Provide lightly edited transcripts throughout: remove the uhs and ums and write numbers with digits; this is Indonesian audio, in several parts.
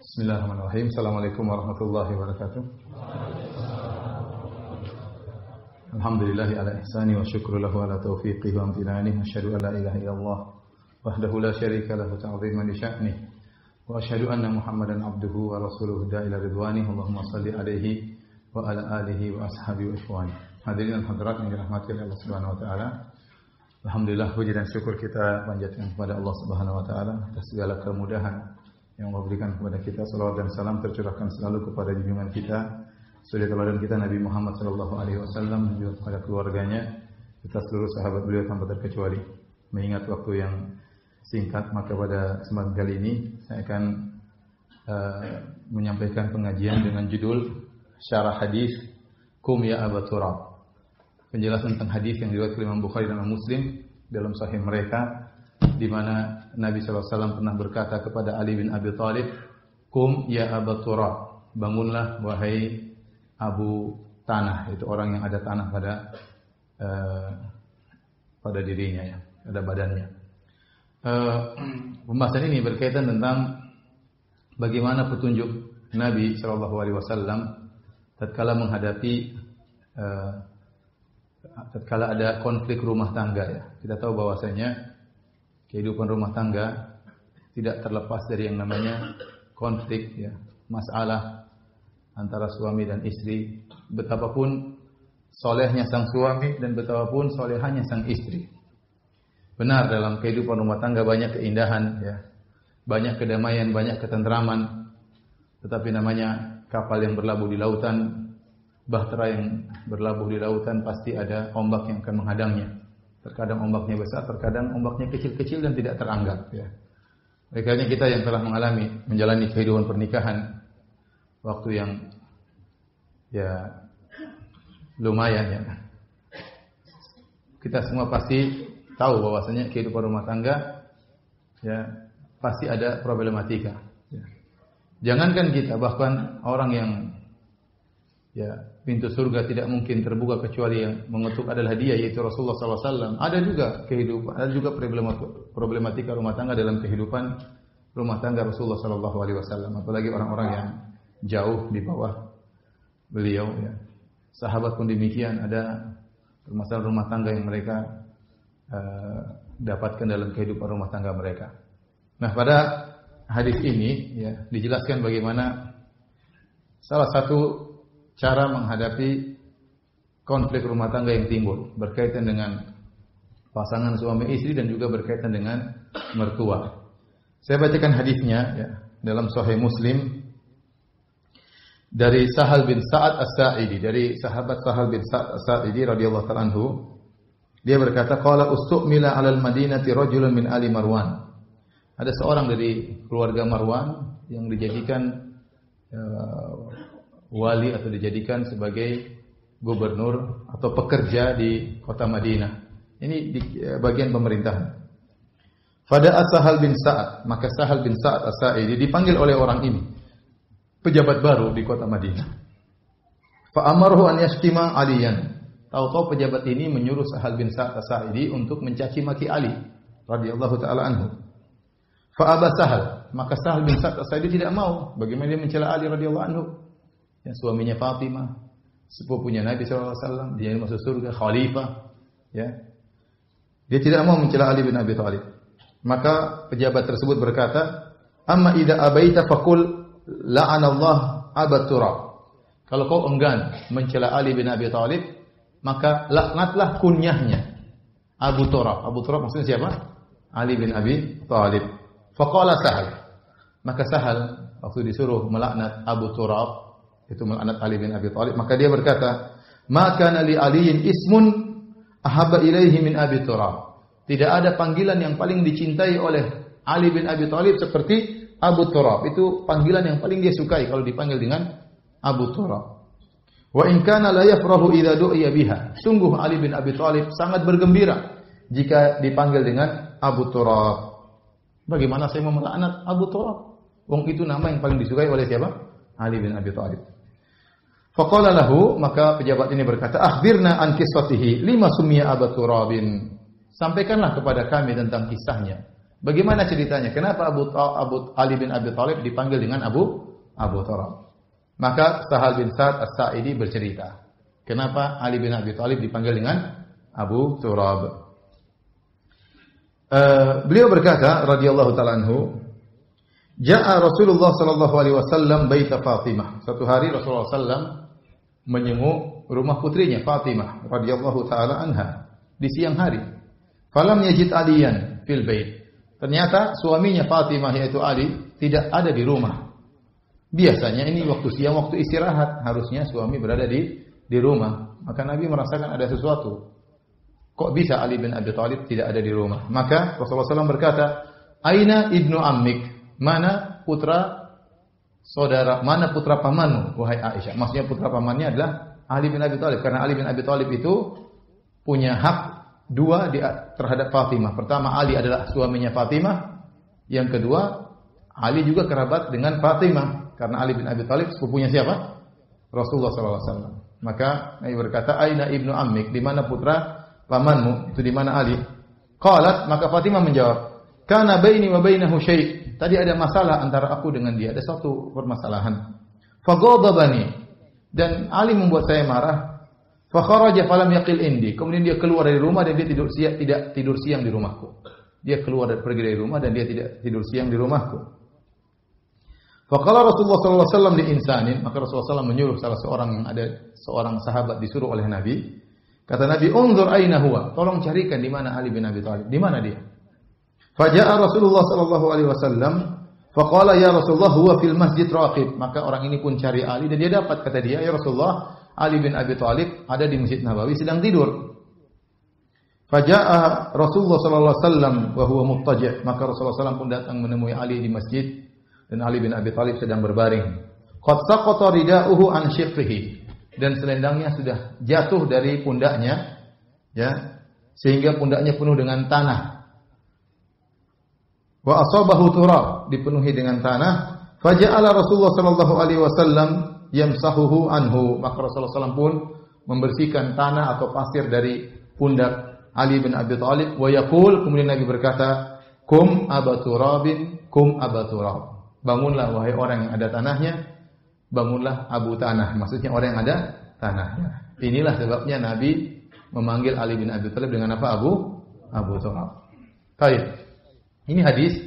Bismillahirrahmanirrahim. Assalamualaikum warahmatullahi wabarakatuh. Alhamdulillahi ala ihsani wa syukru lahu ala taufiqihi wa amtinani. Asyhadu an la ilaha illallah wahdahu la syarika lahu ta'ziman li sya'nih. Wa asyhadu anna Muhammadan abduhu wa rasuluhu da'ila ridwani. Allahumma salli alaihi wa ala alihi wa ashabihi wa ikhwani. Hadirin dan hadirat yang dirahmati oleh Allah Subhanahu wa taala. Alhamdulillah, puji dan syukur kita panjatkan kepada Allah Subhanahu wa taala atas segala kemudahan yang Allah berikan kepada kita. Salawat dan salam tercurahkan selalu kepada junjungan kita, suri teladan kita Nabi Muhammad sallallahu alaihi wasallam, dan juga kepada keluarganya, kita seluruh sahabat beliau tanpa terkecuali. Mengingat waktu yang singkat, maka pada kesempatan kali ini saya akan menyampaikan pengajian dengan judul Syarah Hadis Kum ya Aba Turab. Penjelasan tentang hadis yang diriwayatkan Imam Bukhari dan Muslim dalam sahih mereka, di mana Nabi SAW pernah berkata kepada Ali bin Abi Thalib, "Kum ya Aba Turab, bangunlah wahai Abu Tanah." Itu orang yang ada tanah pada dirinya, ya, pada badannya. Pembahasan ini berkaitan tentang bagaimana petunjuk Nabi SAW tatkala menghadapi tatkala ada konflik rumah tangga, ya. Kita tahu bahwasanya kehidupan rumah tangga tidak terlepas dari yang namanya konflik, ya, masalah antara suami dan istri. Betapapun solehnya sang suami dan betapapun solehanya sang istri. Benar, dalam kehidupan rumah tangga banyak keindahan, ya, banyak kedamaian, banyak ketentraman. Tetapi namanya kapal yang berlabuh di lautan, bahtera yang berlabuh di lautan, pasti ada ombak yang akan menghadangnya. Terkadang ombaknya besar, terkadang ombaknya kecil-kecil dan tidak teranggap, ya. Makanya kita yang telah menjalani kehidupan pernikahan waktu yang ya lumayan, ya. Kita semua pasti tahu bahwasanya kehidupan rumah tangga, ya, pasti ada problematika, ya. Jangankan kita, bahkan orang yang, ya, pintu surga tidak mungkin terbuka kecuali yang mengetuk adalah dia, yaitu Rasulullah SAW. Ada juga kehidupan, ada juga problematika rumah tangga dalam kehidupan rumah tangga Rasulullah SAW. Apalagi orang-orang yang jauh di bawah beliau, ya. Sahabat pun demikian, ada permasalahan rumah tangga yang mereka dapatkan dalam kehidupan rumah tangga mereka. Nah, pada hadis ini, ya, dijelaskan bagaimana salah satu cara menghadapi konflik rumah tangga yang timbul berkaitan dengan pasangan suami istri dan juga berkaitan dengan mertua. Saya bacakan hadisnya, ya, dalam Sahih Muslim dari Sahal bin Sa'ad As-Sa'idi, dari sahabat Sahal bin Sa'ad As-Sa'idi radhiyallahu ta'ala anhu. Dia berkata, "Qala ustu'mila 'alal Madinati rajulun min ali Marwan." Ada seorang dari keluarga Marwan yang dijadikan wali atau dijadikan sebagai gubernur atau pekerja di kota Madinah. Ini di bagian pemerintahan. Fada'at Sahal bin Sa'ad, maka Sahal bin Sa'ad As-Sa'idi dipanggil oleh orang ini, pejabat baru di kota Madinah. Fa amaruhu an yashtima Aliyan. Tahu-tahu pejabat ini menyuruh Sahal bin Sa'ad As-Sa'idi untuk mencaci maki Ali radhiyallahu taala anhu. Fa aba Sahal, maka Sahal bin Sa'ad As-Sa'idi tidak mau. Bagaimana dia mencela Ali radhiyallahu anhu? Yang suaminya Fatimah, sepupunya Nabi SAW, dia masuk surga, khalifah, ya. Dia tidak mau mencela Ali bin Abi Thalib. Maka pejabat tersebut berkata, "Amma idza abaita faqul la'anallah Aba Turab." Kalau kau enggan mencela Ali bin Abi Thalib, maka laknatlah kunyahnya Abu Turab. Abu Turab maksudnya siapa? Ali bin Abi Thalib. Faqala Sahal. Maka Sahal waktu disuruh melaknat Abu Turab, itu melaknat Ali bin Abi Thalib, maka dia berkata, "Ma kana li Aliyin ismun ahabba ilaihi min Abi Turab." Tidak ada panggilan yang paling dicintai oleh Ali bin Abi Thalib seperti Abu Turab. Itu panggilan yang paling dia sukai kalau dipanggil dengan Abu Turab. Wa in kana la yafrahu idza du'iya biha. Sungguh Ali bin Abi Thalib sangat bergembira jika dipanggil dengan Abu Turab. Bagaimana saya mau melaknat Abu Turab? Wong itu nama yang paling disukai oleh siapa? Ali bin Abi Thalib. Faqala lahu, maka pejabat ini berkata, "Akhbirna an qissatihi, lima summiya Abu Turabin." Sampaikanlah kepada kami tentang kisahnya. Bagaimana ceritanya? Kenapa Abu Ali bin Abi Thalib dipanggil dengan Abu Turab? Maka Sahal bin Sa'ad As-Sa'idi bercerita, kenapa Ali bin Abi Thalib dipanggil dengan Abu Turab? Beliau berkata radhiyallahu ta'ala anhu, Ja'a Rasulullah sallallahu alaihi wasallam baita Fatimah. Satu hari Rasulullah sallam menyenguk rumah putrinya Fatimah radhiyallahu ta'ala anha di siang hari. Falam yajid Aliyan fil bait. Ternyata suaminya Fatimah yaitu Ali tidak ada di rumah. Biasanya ini waktu siang, waktu istirahat, harusnya suami berada di rumah. Maka Nabi merasakan ada sesuatu. Kok bisa Ali bin Abi Thalib tidak ada di rumah? Maka Rasulullah SAW berkata, Aina ibnu ammik? Mana putra saudara, mana putra pamanmu, wahai Aisyah? Maksudnya putra pamannya adalah Ali bin Abi Thalib. Karena Ali bin Abi Thalib itu punya hak dua terhadap Fatimah. Pertama, Ali adalah suaminya Fatimah. Yang kedua, Ali juga kerabat dengan Fatimah. Karena Ali bin Abi Thalib sepupunya siapa? Rasulullah SAW. Maka Nabi berkata, Aina ibnu ammik? Di mana putra pamanmu? Itu di mana Ali? Qalat, maka Fatimah menjawab, Kana baini wa bainahu syai'. Tadi ada masalah antara aku dengan dia, ada suatu permasalahan. Faghadabani, dan Ali membuat saya marah. Fa kharaja falam yaqil indi. Kemudian dia keluar dari rumah dan dia tidak tidur siang di rumahku. Dia pergi dari rumah dan dia tidak tidur siang di rumahku. Faqala Rasulullah sallallahu alaihi wasallam li insanin, maka Rasulullah SAW menyuruh salah seorang sahabat disuruh oleh Nabi. Kata Nabi, "Unzur aina huwa?" Tolong carikan di mana Ali bin Abi Thalib. Di mana dia? Faja'a Rasulullah sallallahu alaihi wasallam, faqala ya Rasulullah huwa fil masjid raqib. Maka orang ini pun cari Ali dan dia dapat, kata dia, "Ya Rasulullah, Ali bin Abi Thalib ada di Masjid Nabawi sedang tidur." Faja'a Rasulullah sallallahu alaihi wasallam wa huwa muttaji'. Maka Rasulullah SAW pun datang menemui Ali di masjid dan Ali bin Abi Thalib sedang berbaring. Qad saqata rida'uhu an shiqqihi. Dan selendangnya sudah jatuh dari pundaknya, ya, sehingga pundaknya penuh dengan tanah. Wa asabahu turab, dipenuhi dengan tanah. Faja'ala Rasulullah sallallahu alaihi wasallam yamsahuhu anhu. Maka Rasulullah SAW pun membersihkan tanah atau pasir dari pundak Ali bin Abi Thalib. Wa yaqul, kemudian Nabi berkata, "Kum Aba Turabin, kum Aba Turab." Bangunlah wahai orang yang ada tanahnya, bangunlah Abu Tanah, maksudnya orang yang ada tanahnya. Inilah sebabnya Nabi memanggil Ali bin Abi Thalib dengan apa? Abu Turab. Baik. Ini hadis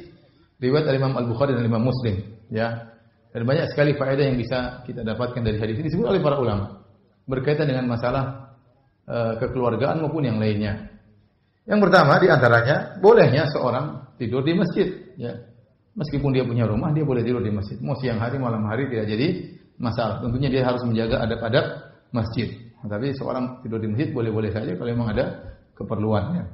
riwayat Imam Al-Bukhari dan Imam Muslim, ya. Dan banyak sekali faedah yang bisa kita dapatkan dari hadis ini disebut oleh para ulama berkaitan dengan masalah kekeluargaan maupun yang lainnya. Yang pertama di antaranya bolehnya seorang tidur di masjid, ya. Meskipun dia punya rumah, dia boleh tidur di masjid. Mau siang hari, malam hari tidak jadi masalah. Tentunya dia harus menjaga adab-adab masjid. Tapi seorang tidur di masjid boleh-boleh saja kalau memang ada keperluannya.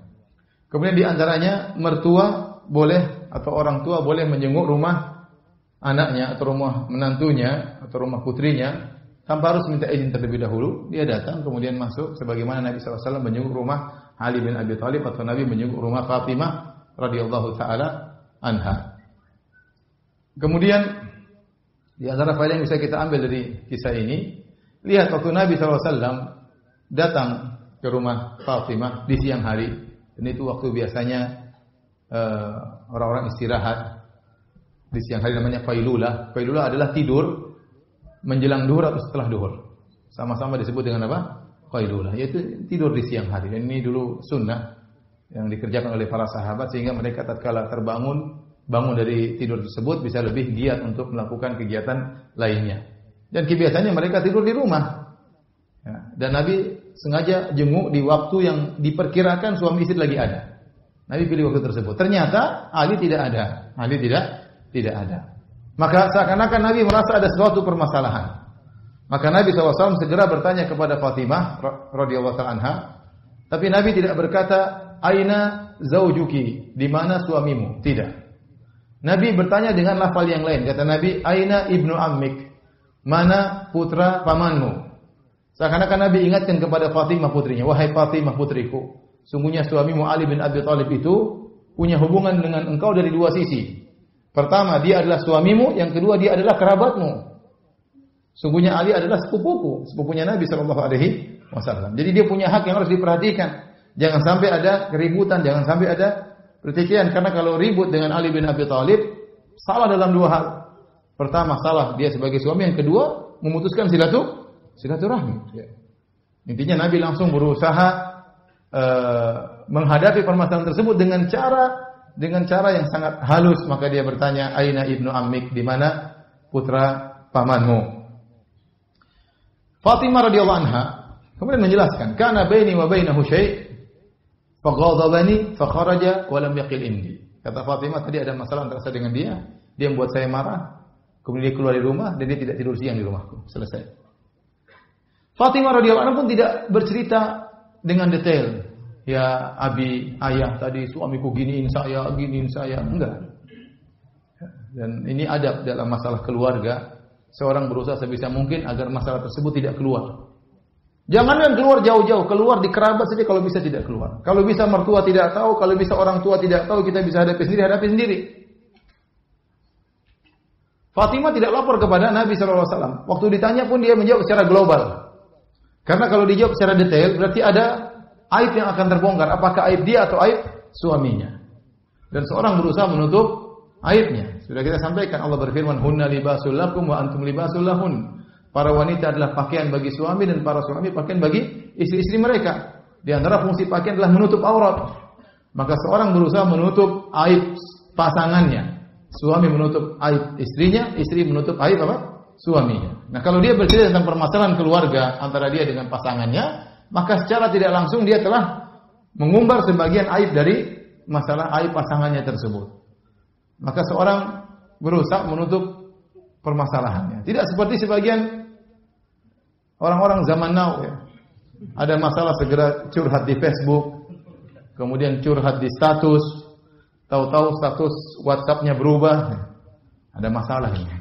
Kemudian di antaranya mertua boleh atau orang tua boleh menjenguk rumah anaknya atau rumah menantunya atau rumah putrinya tanpa harus minta izin terlebih dahulu. Dia datang kemudian masuk sebagaimana Nabi SAW menjenguk rumah Ali bin Abi Thalib atau Nabi menjenguk rumah Fatimah radhiyallahu taala anha. Kemudian di antara faedah yang bisa kita ambil dari kisah ini, lihat waktu Nabi SAW datang ke rumah Fatimah di siang hari, dan itu waktu biasanya orang-orang istirahat di siang hari, namanya Qailulah. Qailulah adalah tidur menjelang duhur atau setelah duhur. Sama-sama disebut dengan apa? Qailulah, yaitu tidur di siang hari. Dan ini dulu sunnah yang dikerjakan oleh para sahabat sehingga mereka tatkala bangun dari tidur tersebut bisa lebih giat untuk melakukan kegiatan lainnya. Dan kebiasaannya mereka tidur di rumah. Ya, dan Nabi sengaja jenguk di waktu yang diperkirakan suami istri lagi ada. Nabi pilih waktu tersebut. Ternyata Ali tidak ada. Ali tidak ada. Maka seakan-akan Nabi merasa ada suatu permasalahan. Maka Nabi SAW segera bertanya kepada Fatimah radhiyallahu anha. Tapi Nabi tidak berkata, "Aina zaujuki?" Di mana suamimu? Tidak. Nabi bertanya dengan lafal yang lain. Kata Nabi, "Aina ibnu ammik?" Mana putra pamanmu? Seakan-akan Nabi ingatkan kepada Fatimah putrinya, "Wahai Fatimah putriku, sungguhnya suamimu Ali bin Abi Thalib itu punya hubungan dengan engkau dari dua sisi. Pertama, dia adalah suamimu, yang kedua dia adalah kerabatmu. Sungguhnya Ali adalah sepupunya Nabi sallallahu alaihi wasallam. Jadi dia punya hak yang harus diperhatikan. Jangan sampai ada keributan, jangan sampai ada pertikaian karena kalau ribut dengan Ali bin Abi Thalib salah dalam dua hal. Pertama, salah dia sebagai suami, yang kedua memutuskan silaturahmi. Ya. Intinya Nabi langsung berusaha menghadapi permasalahan tersebut dengan cara yang sangat halus. Maka dia bertanya, "Aina ibnu ammik?" Di mana putra pamanmu? Fatimah radhiyallahu anha kemudian menjelaskan, "Kana baini wa bainahu syai' faghadabani fa kharaja wa lam yaqil indi." Kata Fatimah, tadi ada masalah antara saya dengan dia membuat saya marah, kemudian dia keluar dari rumah dan dia tidak tidur siang di rumahku. Selesai. Fatimah radhiyallahu anha pun tidak bercerita dengan detail. Ya abi, ayah tadi suamiku giniin saya, enggak. Dan ini adab dalam masalah keluarga. Seorang berusaha sebisa mungkin agar masalah tersebut tidak keluar. Jangan keluar jauh-jauh, keluar di kerabat saja kalau bisa tidak keluar. Kalau bisa mertua tidak tahu, kalau bisa orang tua tidak tahu, kita bisa hadapi sendiri. Fatimah tidak lapor kepada Nabi SAW. Waktu ditanya pun dia menjawab secara global. Karena kalau dijawab secara detail, berarti ada aib yang akan terbongkar. Apakah aib dia atau aib suaminya. Dan seorang berusaha menutup aibnya. Sudah kita sampaikan, Allah berfirman, "Hunna libasul lakum wa antum libasul lahun." Para wanita adalah pakaian bagi suami dan para suami pakaian bagi istri-istri mereka. Di antara fungsi pakaian adalah menutup aurat. Maka seorang berusaha menutup aib pasangannya. Suami menutup aib istrinya, istri menutup aib apa? Suaminya. Nah, kalau dia bercerita tentang permasalahan keluarga antara dia dengan pasangannya, maka secara tidak langsung dia telah mengumbar sebagian aib dari masalah aib pasangannya tersebut. Maka seorang berusaha menutup permasalahannya. Tidak seperti sebagian orang-orang zaman now ya. Ada masalah segera curhat di Facebook, kemudian curhat di status, tahu-tahu status WhatsApp-nya berubah, ada masalah ini.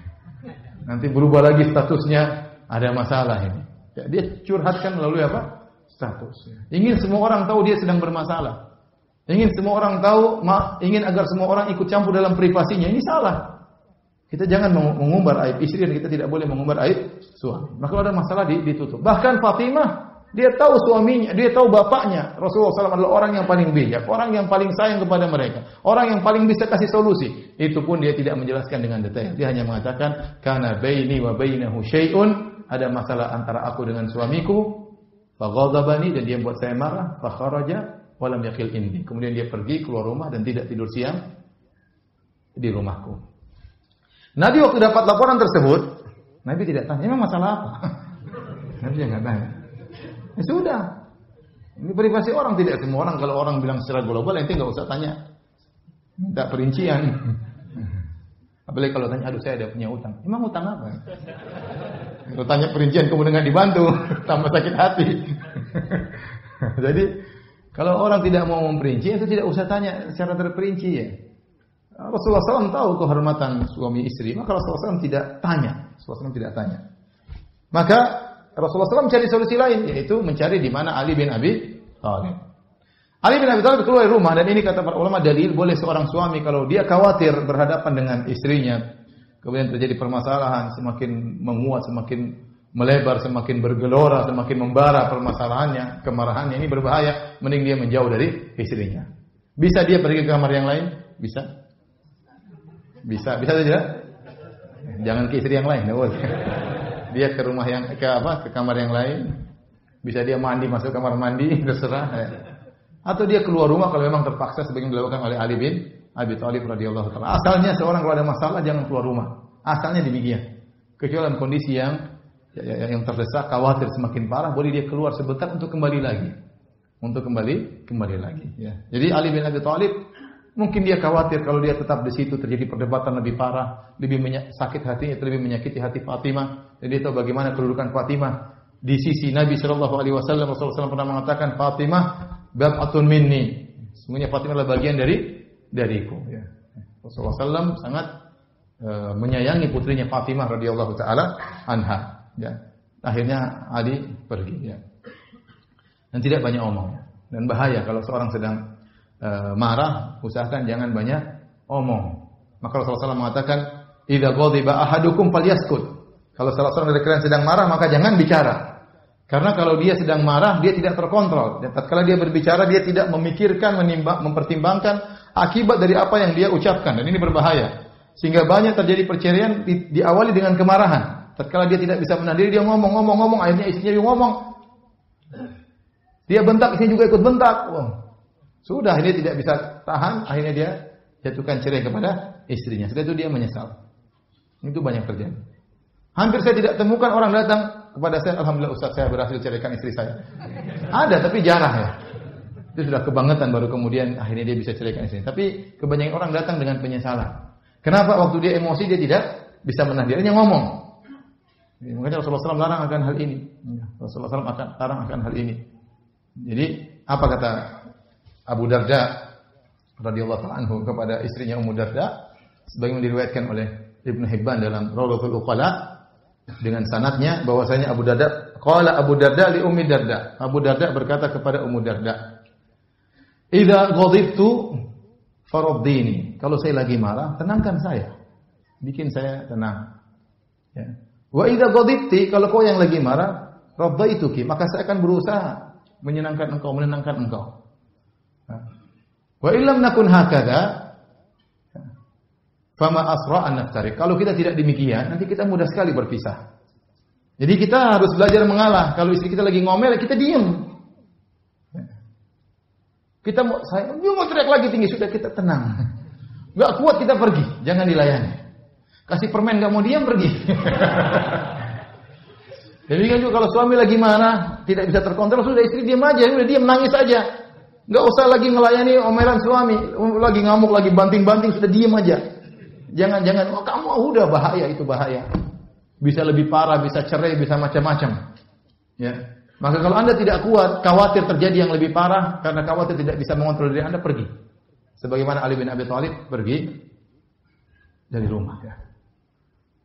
Nanti berubah lagi statusnya, ada masalah ini. Ya, dia curhatkan melalui apa? Status. Ingin semua orang tahu dia sedang bermasalah. Ingin semua orang tahu, ingin agar semua orang ikut campur dalam privasinya. Ini salah. Kita jangan mengumbar aib istri dan kita tidak boleh mengumbar aib suami. Maka kalau ada masalah ditutup. Bahkan Fatimah, dia tahu suaminya, dia tahu bapaknya. Rasulullah SAW adalah orang yang paling bijak, orang yang paling sayang kepada mereka, orang yang paling bisa kasih solusi. Itu pun dia tidak menjelaskan dengan detail. Dia hanya mengatakan, "Kana baini wa bainahu syai'un." Ada masalah antara aku dengan suamiku. Faghadabani, dan dia membuat saya marah. Fa kharaja wa lam yaqil indi. Kemudian dia pergi keluar rumah dan tidak tidur siang di rumahku. Nabi waktu dapat laporan tersebut, Nabi tidak tanya, "Memang masalah apa?" Nabi enggak tanya. Ya sudah. Ini privasi orang, tidak semua orang. Kalau orang bilang secara global, ente enggak usah tanya. Minta perincian. Apalagi kalau tanya, "Aduh, saya ada punya utang." Emang utang apa? Kalau tanya perincian kemudian dibantu, tambah sakit hati. Jadi, kalau orang tidak mau memperinci, itu tidak usah tanya secara terperinci ya. Rasulullah SAW tahu kehormatan suami istri, maka Rasulullah SAW tidak tanya. Maka Rasulullah SAW mencari solusi lain, yaitu mencari di mana Ali bin Abi Thalib. Ali bin Abi Thalib keluar dari rumah, dan ini kata para ulama dalil boleh seorang suami kalau dia khawatir berhadapan dengan istrinya, kemudian terjadi permasalahan, semakin menguat, semakin melebar, semakin bergelora, semakin membara permasalahannya, kemarahannya, ini berbahaya, mending dia menjauh dari istrinya. Bisa dia pergi ke kamar yang lain? Bisa saja. Jangan ke istri yang lain, boleh. Dia ke rumah ke kamar yang lain. Bisa dia mandi, masuk kamar mandi, terserah. Atau dia keluar rumah kalau memang terpaksa, sebagaimana dilakukan oleh Ali bin Abi Thalib radhiyallahu taala. Asalnya seorang kalau ada masalah jangan keluar rumah. Asalnya demikian. Kecuali dalam kondisi yang terdesak, khawatir semakin parah, boleh dia keluar sebentar untuk kembali lagi. Ya. Jadi Ali bin Abi Thalib mungkin dia khawatir kalau dia tetap di situ terjadi perdebatan lebih parah, lebih sakit hatinya, lebih menyakiti hati Fatimah. Dan dia tahu bagaimana kedudukan Fatimah di sisi Nabi sallallahu alaihi wasallam. Rasulullah SAW pernah mengatakan, "Fatimah bab'atun minni." Semuanya Fatimah adalah bagian dariku. Ya. Rasulullah SAW sangat menyayangi putrinya Fatimah radhiyallahu taala anha. Ya. Akhirnya Ali pergi. Ya. Dan tidak banyak omong. Dan bahaya kalau seorang sedang marah, usahakan jangan banyak omong. Maka Rasulullah SAW mengatakan, "Idza ghadiba ahadukum falyaskut." Kalau salah seorang dari kalian sedang marah, maka jangan bicara. Karena kalau dia sedang marah, dia tidak terkontrol. Dan tatkala dia berbicara, dia tidak memikirkan, mempertimbangkan akibat dari apa yang dia ucapkan, dan ini berbahaya. Sehingga banyak terjadi perceraian diawali dengan kemarahan. Tatkala dia tidak bisa menahan diri, dia ngomong, akhirnya istrinya juga ngomong. Dia bentak, istrinya juga ikut bentak. Sudah, dia tidak bisa tahan, akhirnya dia jatuhkan cerai kepada istrinya. Setelah itu dia menyesal. Itu banyak terjadi. Hampir saya tidak temukan orang datang kepada saya, alhamdulillah Ustaz, saya berhasil ceraikan istri saya. Ada, tapi jarang ya. Itu sudah kebangetan, baru kemudian akhirnya dia bisa ceraikan istri. Tapi kebanyakan orang datang dengan penyesalan. Kenapa? Waktu dia emosi dia tidak bisa menahan dirinya ngomong. Makanya Rasulullah SAW larang akan hal ini. Rasulullah SAW akan larang akan hal ini. Jadi apa kata Abu Darda radhiyallahu anhu kepada istrinya Ummu Darda, sebagaimana diriwayatkan oleh Ibnu Hibban dalam Rawdatul Uqala dengan sanadnya bahwasanya Abu Darda qala Abu Darda li Ummi Darda. Abu Darda berkata kepada Ummu Darda, "Idza ghadibtu faraddini." Kalau saya lagi marah, tenangkan saya. Bikin saya tenang. Ya. Wa idza ghadibti, kalau kau yang lagi marah, raddaituki, maka saya akan berusaha menyenangkan engkau, menenangkan engkau. Wa illam nakun hakadha, fama asra an naftariq. Kalau kita tidak demikian, nanti kita mudah sekali berpisah. Jadi kita harus belajar mengalah. Kalau istri kita lagi ngomel, kita diam. Kita mau teriak lagi tinggi, sudah kita tenang. Gak kuat kita pergi, jangan dilayani. Kasih permen gak mau diam, pergi. Jadi kan juga kalau suami lagi marah, tidak bisa terkontrol, sudah istri diam aja, sudah diam, nangis aja. Gak usah lagi melayani omelan suami, lagi ngamuk, lagi banting-banting, sudah diam aja. Jangan, kamu udah bahaya, itu bahaya. Bisa lebih parah, bisa cerai, bisa macam-macam. Ya. Maka kalau Anda tidak kuat, khawatir terjadi yang lebih parah, karena khawatir tidak bisa mengontrol diri Anda, pergi. Sebagaimana Ali bin Abi Thalib pergi dari rumah. Ya.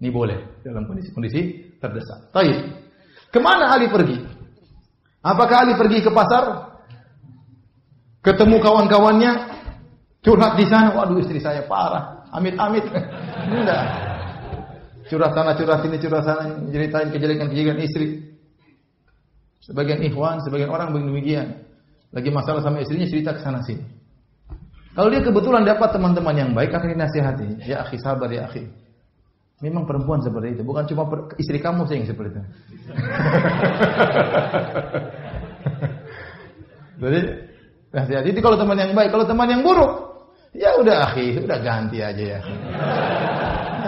Ini boleh dalam kondisi terdesak. Baik. Kemana Ali pergi? Apakah Ali pergi ke pasar? Ketemu kawan-kawannya? Curhat di sana? Waduh, istri saya parah. Amit-amit. Enggak. Curhat sana, curhat sini, curhat sana, ceritain kejelekan-kejelekan istri. Sebagian ikhwan, sebagian orang demikian. Lagi masalah sama istrinya, cerita ke sana sini. Kalau dia kebetulan dapat teman-teman yang baik, akan dinasihati. Ya akhi, sabar ya akhi. Memang perempuan seperti itu, bukan cuma istri kamu sih yang seperti itu. Jadi nasihati itu kalau teman yang baik, kalau teman yang buruk, ya udah akhi, udah ganti aja ya.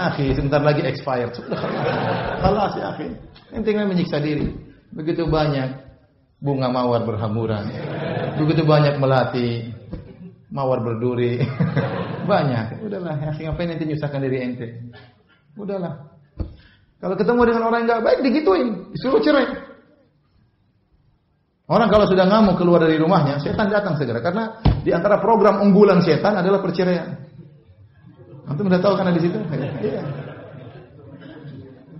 Akhi, sebentar lagi expired. Sudah kalah ya akhi. Intinya menyiksa diri. Begitu banyak bunga mawar berhamburan. Begitu banyak melati, mawar berduri. Banyak. Udahlah, ya, ngapain nanti nyusahkan diri ente? Udahlah. Kalau ketemu dengan orang yang enggak baik digituin, disuruh cerai. Orang kalau sudah ngamuk keluar dari rumahnya, setan datang segera, karena di antara program unggulan setan adalah perceraian. Antum sudah tahu kan di situ? Iya.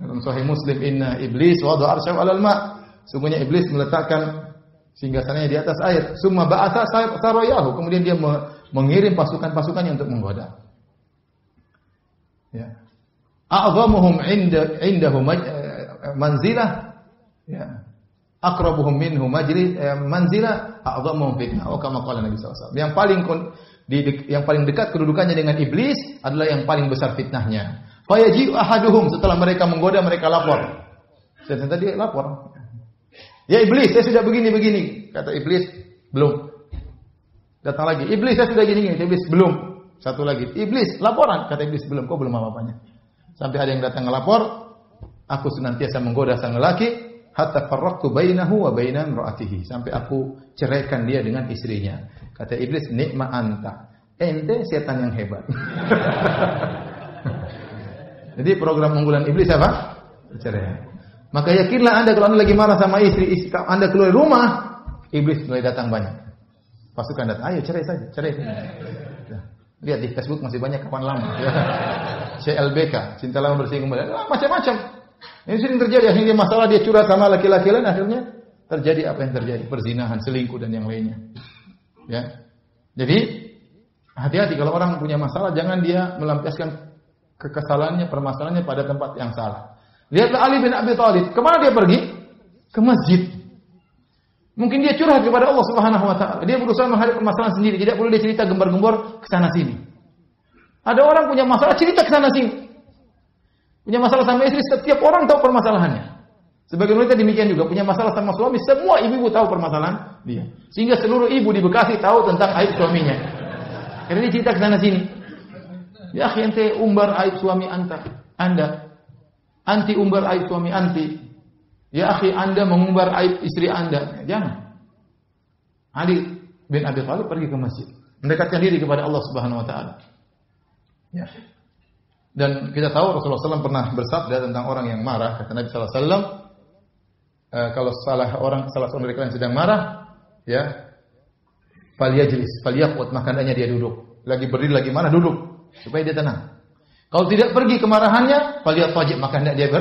Dalam Sahih Muslim, inna iblis wada'a arsyahu 'alal ma'. Sungguhnya iblis meletakkan singgasananya di atas air. Summa ba'atha sarayahu. Kemudian dia mengirim pasukan-pasukannya untuk menggoda. Ya. A'zamuhum indahu manzilah. Ya. Aqrabuhum minhu manzilah, a'zamuhum fitnah. Oh, kama qala Nabi sallallahu alaihi wasallam. Yang paling dekat kedudukannya dengan iblis adalah yang paling besar fitnahnya. Fayaji'u ahaduhum, setelah mereka menggoda, mereka lapor. Dan tadi lapor. Ya iblis, saya sudah begini-begini. Kata iblis, belum. Datang lagi, iblis saya sudah gini-gini. Iblis, belum. Satu lagi, iblis, laporan. Kata iblis, belum. Kok belum apa-apanya? Sampai ada yang datang ngelapor, aku senantiasa menggoda sang lelaki, hatta farraqtu bainahu wa baina imra'atihi. Sampai aku ceraikan dia dengan istrinya. Kata iblis, ni'ma anta. Ente setan yang hebat. Jadi program unggulan iblis apa? Cerai. Maka yakinlah Anda kalau Anda lagi marah sama istri Anda keluar rumah, iblis mulai datang banyak. Pasukan datang, ayo cerai saja, cerai. Lihat di Facebook masih banyak kawan lama. CLBK, cinta lama bersih kembali. Macam-macam. Ini sering terjadi. Akhirnya masalah dia curhat sama laki-laki lain, akhirnya terjadi apa yang terjadi? Perzinahan, selingkuh dan yang lainnya. Ya. Jadi hati-hati kalau orang punya masalah, jangan dia melampiaskan kekesalannya, permasalahannya pada tempat yang salah. Lihatlah Ali bin Abi Thalib. Kemana dia pergi? Ke masjid. Mungkin dia curhat kepada Allah Subhanahu wa taala. Dia berusaha menghadapi permasalahan sendiri, tidak perlu dia cerita gembar-gembor ke sana sini. Ada orang punya masalah cerita ke sana sini. Punya masalah sama istri, setiap orang tahu permasalahannya. Sebagian wanita demikian juga, punya masalah sama suami, semua ibu-ibu tahu permasalahan dia. Sehingga seluruh ibu di Bekasi tahu tentang aib suaminya. Karena dia cerita ke sana sini. Ya akhi, ente umbar aib suami Anda. Anti umbar aib suami anti. Ya akhi, Anda mengumbar aib istri Anda. Jangan. Ali bin Abi Thalib pergi ke masjid, mendekatkan diri kepada Allah Subhanahu wa taala. Ya. Dan kita tahu Rasulullah SAW pernah bersabda tentang orang yang marah. Kata Nabi SAW, kalau salah seorang dari kalian sedang marah, ya, falyajlis, falyaqut, maka hendaknya dia duduk. Lagi berdiri, lagi marah, duduk supaya dia tenang. Kalau tidak pergi kemarahannya, falyataji, maka hendak dia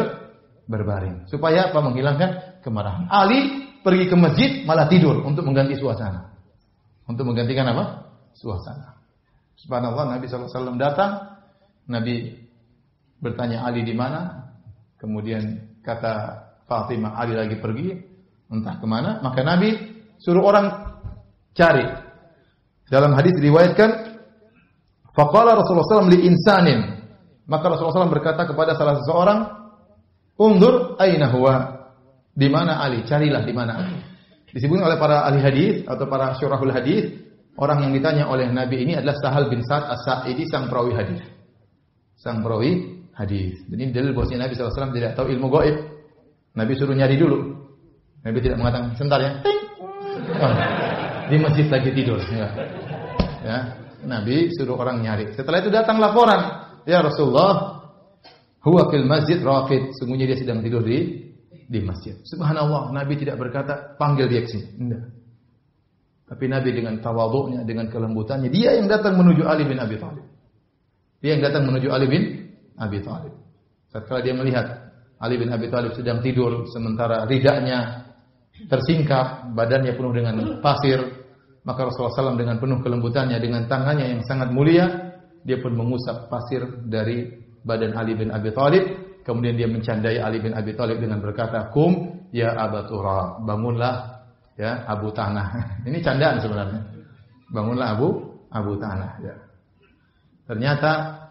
berbaring. Supaya apa? Menghilangkan kemarahan. Ali pergi ke masjid malah tidur untuk mengganti suasana. Untuk menggantikan apa? Suasana. Subhanallah, Nabi SAW datang, Nabi bertanya Ali di mana? Kemudian kata Fatimah, Ali lagi pergi, entah kemana. Maka Nabi suruh orang cari. Dalam hadis diriwayatkan, faqala Rasulullah SAW li insanin. Maka Rasulullah SAW berkata kepada salah seseorang, undur aina huwa, di mana Ali? Carilah di mana Ali. Disebutkan oleh para ahli hadis atau para syurahul hadis, orang yang ditanya oleh Nabi ini adalah Sahal bin Sa'ad As-Sa'idi, sang perawi hadis. Sang perawi hadis. Jadi dalil bahwasanya Nabi SAW tidak tahu ilmu gaib. Nabi suruh nyari dulu. Nabi tidak mengatakan sebentar ya. Di masjid lagi tidur. Ya. Nabi suruh orang nyari. Setelah itu datang laporan, ya Rasulullah, huwa fil masjid raqid, sungguhnya dia sedang tidur di masjid. Subhanallah, Nabi tidak berkata panggil dia ke sini. Enggak. Tapi Nabi dengan tawadhu'nya, dengan kelembutannya, dia yang datang menuju Ali bin Abi Thalib. Dia yang datang menuju Ali bin Abi Thalib. Setelah dia melihat Ali bin Abi Thalib sedang tidur sementara ridanya tersingkap, badannya penuh dengan pasir, maka Rasulullah SAW dengan penuh kelembutannya, dengan tangannya yang sangat mulia, dia pun mengusap pasir dari badan Ali bin Abi Thalib. Kemudian dia mencandai Ali bin Abi Thalib dengan berkata, "Kum ya Aba Turab, bangunlah ya Abu Tanah." Ini candaan sebenarnya. Bangunlah Abu Tanah. Ya. Ternyata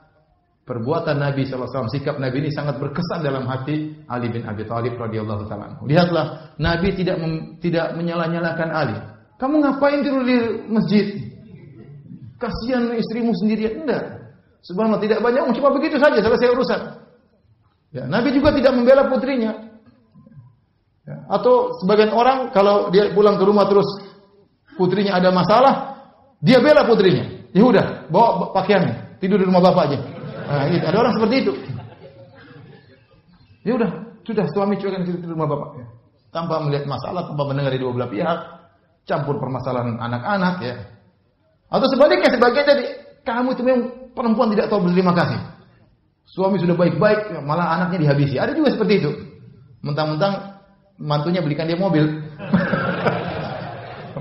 perbuatan Nabi SAW, sikap Nabi ini sangat berkesan dalam hati Ali bin Abi Thalib radhiyallahu taala. Lihatlah, Nabi tidak menyalah-nyalahkan Ali. Kamu ngapain tidur di masjid? Kasihan istrimu sendirian. Enggak. Subhanallah, tidak banyak, cuma begitu saja selesai urusan. Ya, Nabi juga tidak membela putrinya. Ya, atau sebagian orang kalau dia pulang ke rumah terus putrinya ada masalah, dia bela putrinya. Ya udah, bawa pakaiannya, tidur di rumah bapak aja. Nah, gitu. Ada orang seperti itu. Ya udah, sudah suami cuekan tidur di rumah bapak. Ya. Tanpa melihat masalah, tanpa mendengar dari dua belah pihak, campur permasalahan anak-anak. Ya. Atau sebaliknya, sebagian jadi kamu itu memang perempuan tidak tahu berterima kasih. Suami sudah baik-baik, malah anaknya dihabisi. Ada juga seperti itu. Mentang-mentang mantunya belikan dia mobil,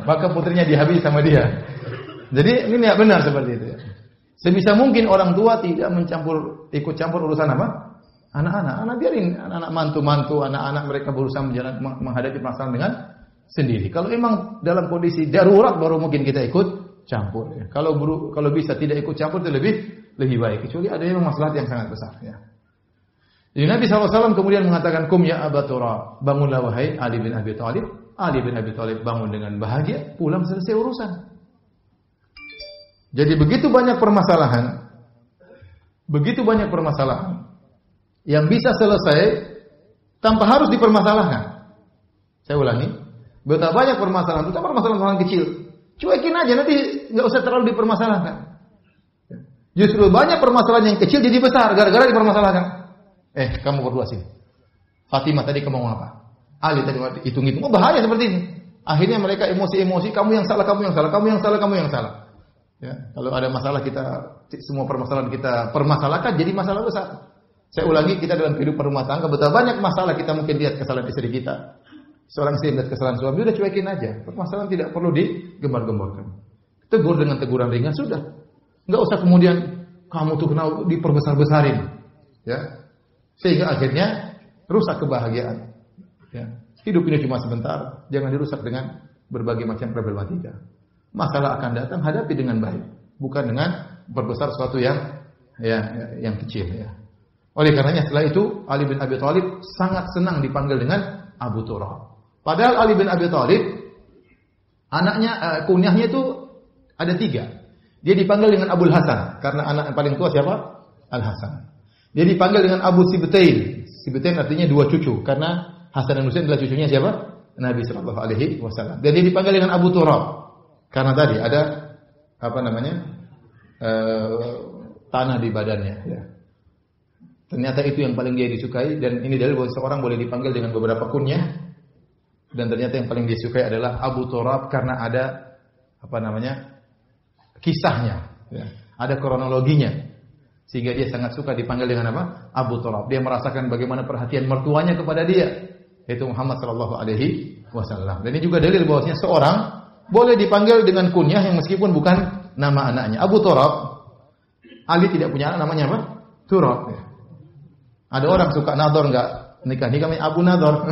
maka putrinya dihabisi sama dia. Jadi ini tidak benar seperti itu. Sebisa mungkin orang tua tidak ikut campur urusan apa? Anak-anak. Anak biarin anak-anak mantu-mantu, anak-anak mereka berusaha menghadapi masalah dengan sendiri. Kalau memang dalam kondisi darurat baru mungkin kita ikut campur. Ya. Kalau bisa tidak ikut campur itu lebih baik. Kecuali ada yang masalah yang sangat besar. Ya. Jadi Nabi SAW kemudian mengatakan, "Kum ya Aba Turab, bangunlah wahai Ali bin Abi Thalib." Ali bin Abi Thalib bangun dengan bahagia, pulang selesai urusan. Jadi begitu banyak permasalahan yang bisa selesai tanpa harus dipermasalahkan. Saya ulangi, betapa banyak permasalahan, terutama permasalahan kecil. Cuekin aja, nanti nggak usah terlalu dipermasalahkan. Justru banyak permasalahan yang kecil jadi besar gara-gara dipermasalahkan. Kamu berdua sini. Fatimah tadi kamu ngomong apa? Ali tadi hitung-hitung. Oh, bahaya seperti ini. Akhirnya mereka emosi-emosi, kamu yang salah, kamu yang salah, kamu yang salah, kamu yang salah. Ya, kalau ada masalah semua permasalahan kita permasalahkan jadi masalah besar. Saya ulangi, kita dalam kehidupan rumah tangga betapa banyak masalah kita mungkin lihat kesalahan istri kita. Seorang istri lihat kesalahan suami, udah cuekin aja. Permasalahan tidak perlu digembar-gemborkan. Tegur dengan teguran ringan sudah. Enggak usah kemudian kamu tuh kenal diperbesar-besarin. Ya. Sehingga akhirnya rusak kebahagiaan. Ya. Hidup ini cuma sebentar, jangan dirusak dengan berbagai macam problematika. Masalah akan datang, hadapi dengan baik, bukan dengan berbesar sesuatu yang kecil ya. Oleh karenanya setelah itu Ali bin Abi Thalib sangat senang dipanggil dengan Abu Turab. Padahal Ali bin Abi Thalib anaknya kunyahnya itu ada 3. Dia dipanggil dengan Abul Hasan karena anak yang paling tua siapa? Al Hasan. Dia dipanggil dengan Abu Sibtain. Sibtain artinya 2 cucu karena Hasan dan Husain adalah cucunya siapa? Nabi sallallahu alaihi wasallam. Dan dia dipanggil dengan Abu Turab karena tadi ada tanah di badannya ya. Ternyata itu yang paling dia disukai dan ini dalil bahwa seorang boleh dipanggil dengan beberapa kunyah dan ternyata yang paling disukai adalah Abu Turab karena ada kisahnya ya. Ada kronologinya sehingga dia sangat suka dipanggil dengan apa? Abu Turab. Dia merasakan bagaimana perhatian mertuanya kepada dia yaitu Muhammad sallallahu alaihi wasallam. Dan ini juga dalil bahwasanya seorang boleh dipanggil dengan kunyah yang meskipun bukan nama anaknya. Abu Turab. Ali tidak punya anak namanya apa? Turab ya. Ada orang suka nador enggak nikah namanya Abu Nador.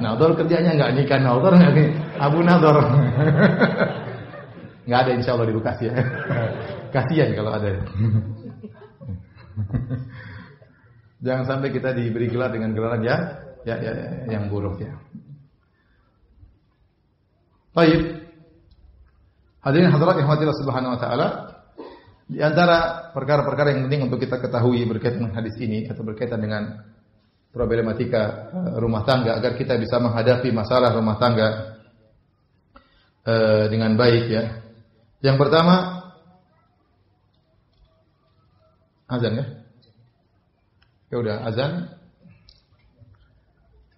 Nador kerjanya enggak nikah nador enggak nih Abu Nador. Enggak ada insyaallah di Bekasi ya. Kasihan kalau ada. Jangan sampai kita diberi gelar dengan gelaran yang buruk ya. Baik. Hadirin hadirat yang Allah Subhanahu wa taala, di antara perkara-perkara yang penting untuk kita ketahui berkaitan dengan hadis ini atau berkaitan dengan problematika rumah tangga agar kita bisa menghadapi masalah rumah tangga dengan baik ya. Yang pertama azan ya. Ya udah azan.